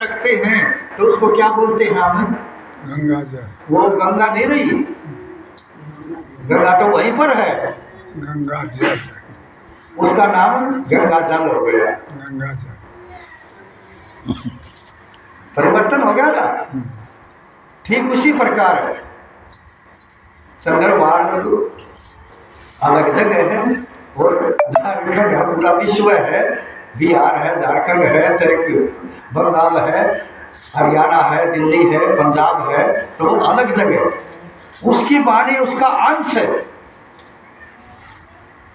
सकते हैं तो उसको क्या बोलते हैं हम? गंगा जल। वो गंगा नहीं रही, गंगा तो वहीं पर है, गंगा जल। उसका नाम गंगा जल हो गया। गंगा जल। परिवर्तन हो गया ना। ठीक उसी प्रकार चंद्रवाड़ अलग जगह है और झारखंड पूरा विश्व है, बिहार है, झारखंड है, चाहे बंगाल है, हरियाणा है, दिल्ली है, पंजाब है, तो वो अलग जगह उसकी वाणी उसका अंश है।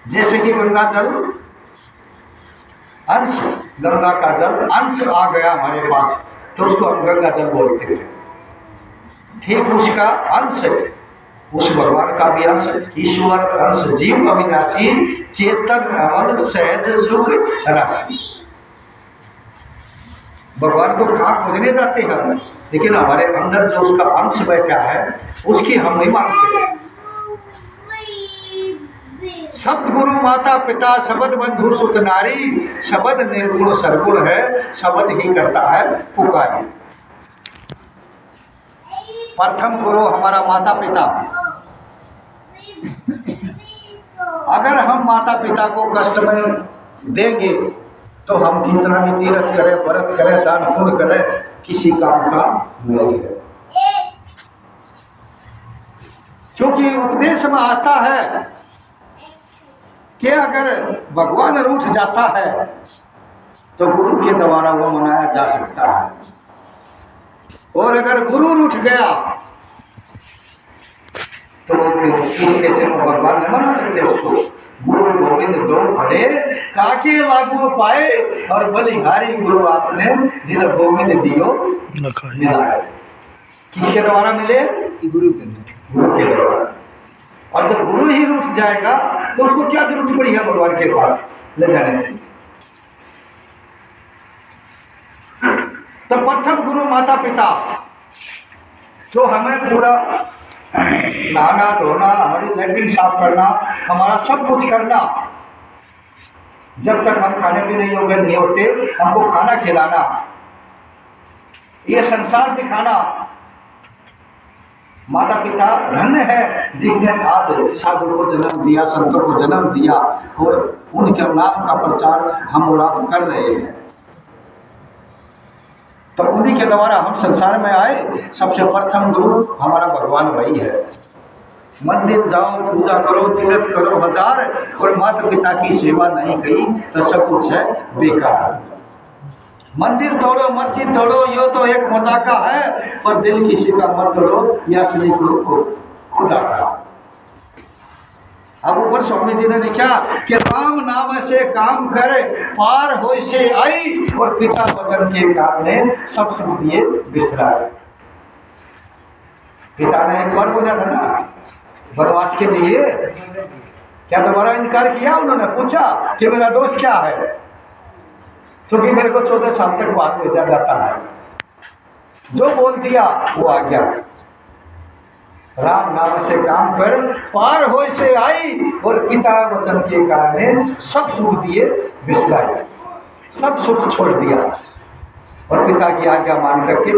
जैसे कि गंगा जल अंश, गंगा का जल अंश आ गया हमारे पास तो उसको हम गंगा जल बोलते हैं। ठीक उसका अंश है, उस भगवान का भी अंश, ईश्वर अंश जीव अविनाशी चेतन अमल सहज सुख राशि। भगवान को कहाँ खोजने जाते हैं हम, लेकिन हमारे अंदर जो उसका अंश बैठा है उसकी हम नहीं मानते। सप्त गुरु माता पिता शब्द बंधु सुत नारी, शब्द निर्गुण सरगुण है, शब्द ही करता है पुकारी। प्रथम गुरु हमारा माता पिता। अगर हम माता पिता को कष्ट में देंगे तो हम कितना भी तीर्थ करें, व्रत करें, दान पुण्य करें, किसी काम का नहीं है। क्योंकि उपदेश में आता है कि अगर भगवान रूठ जाता है तो गुरु के द्वारा वो मनाया जा सकता है, और अगर गुरु रूठ गया तो कैसे भगवान नहीं मना सकते उसको। गुरु गोविंद दो पढ़े काके लागू पाए, और बलिहारी गुरु आपने जिन गोविंद दियो मिला। किसके द्वारा मिले? गुरु के द्वारा। और जब गुरु ही रूठ जाएगा तो उसको क्या जरूरत पड़ी है भगवान के पास ले जाने की। तो प्रथम गुरु माता पिता, जो हमें पूरा नहाना धोना, हमारी लैट्रिन साफ करना, हमारा सब कुछ करना, जब तक हम खाने पीने योग्य नहीं होते हमको खाना खिलाना, ये संसार दिखाना। माता पिता धन्य है जिसने आज साधु को जन्म दिया, संतों को जन्म दिया, और उनके नाम का प्रचार हम और आप कर रहे हैं। तो उन्हीं के द्वारा हम संसार में आए। सबसे प्रथम गुरु हमारा भगवान वही है। मंदिर जाओ, पूजा करो, तीर्थ करो हजार, और माता पिता की सेवा नहीं की तो सब कुछ है बेकार। मंदिर तोड़ो, मस्जिद तोड़ो, यो तो एक मजाका है, पर दिल किसी का मत तोड़ो, यह असली गुरु खुदा का। अब ऊपर स्वामी जी ने लिखा कि राम नाम से काम करे, पार हो से आई, और पिता वचन के कारण सब सुख दिए बिसराए। पिता ने एक बार बोला था ना वनवास के लिए, क्या दोबारा इनकार किया? उन्होंने पूछा कि मेरा दोष क्या है, क्योंकि मेरे को 14 साल तक बात भेजा जाता है। जो बोल दिया वो आ गया। राम नाम से काम कर, पार हो से आई, और पिता वचन के कारण सब सुख दिए बिसराए। सब सुख छोड़ दिया और पिता की आज्ञा मान करके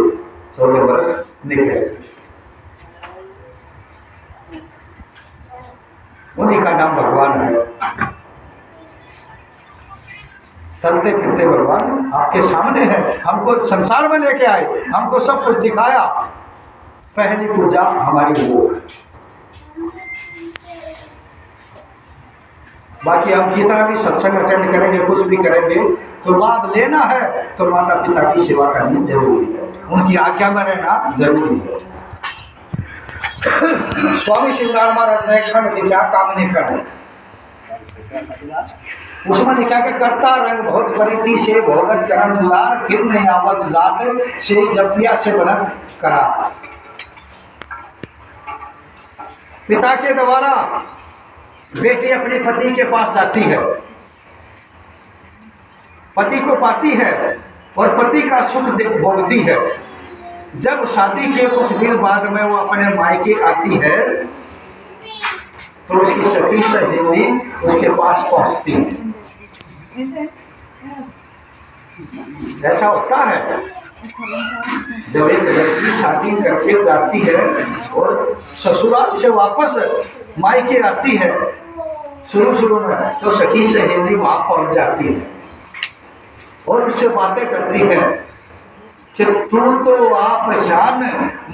14 वर्ष निकले। उन्हीं का नाम भगवान है। चलते फिरते भगवान आपके सामने है, हमको संसार में लेके आए, हमको सब कुछ दिखाया। पहली पूजा हमारी वो है। बाकी हम कितना भी सत्संग अटेंड करेंगे, कुछ भी करेंगे, तो लाभ लेना है तो माता पिता की सेवा करनी जरूरी है, उनकी आज्ञा में रहना जरूरी है। स्वामी शिवनारायण महाराज ने खंड लिखा काम नहीं करना, उसमें लिखा कि करता रंग बहुत परिधि से भोगत करम दुलार, फिर नहीं आवत जात से जपिया से बनत करा। पिता के द्वारा बेटी अपने पति के पास जाती है, पति को पाती है और पति का सुख भोगती है। जब शादी के कुछ दिन बाद में वो अपने मायके आती है तो उसकी सखी सहेली उसके पास पहुंचती है। ऐसा होता है। जब एक लड़की शादी करके जाती है और ससुराल से वापस मायके आती है, शुरू शुरू में तो सखी सहेली वहां पहुंच जाती है और उससे बातें करती है कि तू तो आप शान,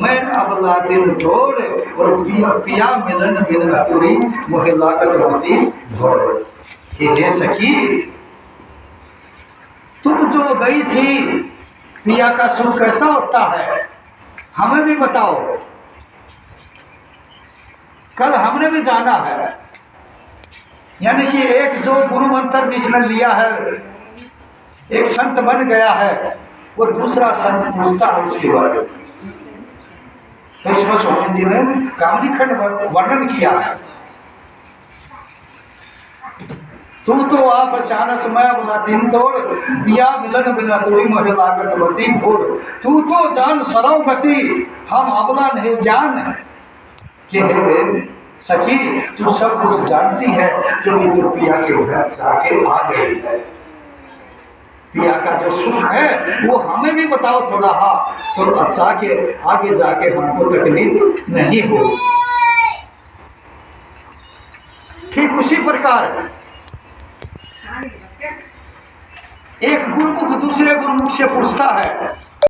मैं अबला दिल छोड़, और पिया पिया मिलन बिन अतुरी मोहे लागत होती भोर। कि हे सखी, तुम जो गई थी, पिया का सुख कैसा होता है हमें भी बताओ। कल हमने भी जाना है, यानी कि एक जो गुरु मंत्र जिसने लिया है, एक संत बन गया है, वो दूसरा संत पूछता है उसके बारे में। तो इसमें स्वामी जी ने कामनी खंड वर्णन किया है। तू तो आप अचानक समय बना दिन तोड़, पिया मिलन बिना तोड़ी मोहे लागत बती भोर। तू तो जान सरव गति, हम अबला नहीं ज्ञान। कि हे सखी, तू सब कुछ जानती है, क्योंकि तू पिया के घर जाके आ गई है। पिया का जो सुख है वो हमें भी बताओ थोड़ा, हाँ, तो अच्छा के आगे जाके हमको तकलीफ नहीं हो। ठीक उसी प्रकार एक गुरुमुख दूसरे गुरुमुख से पूछता है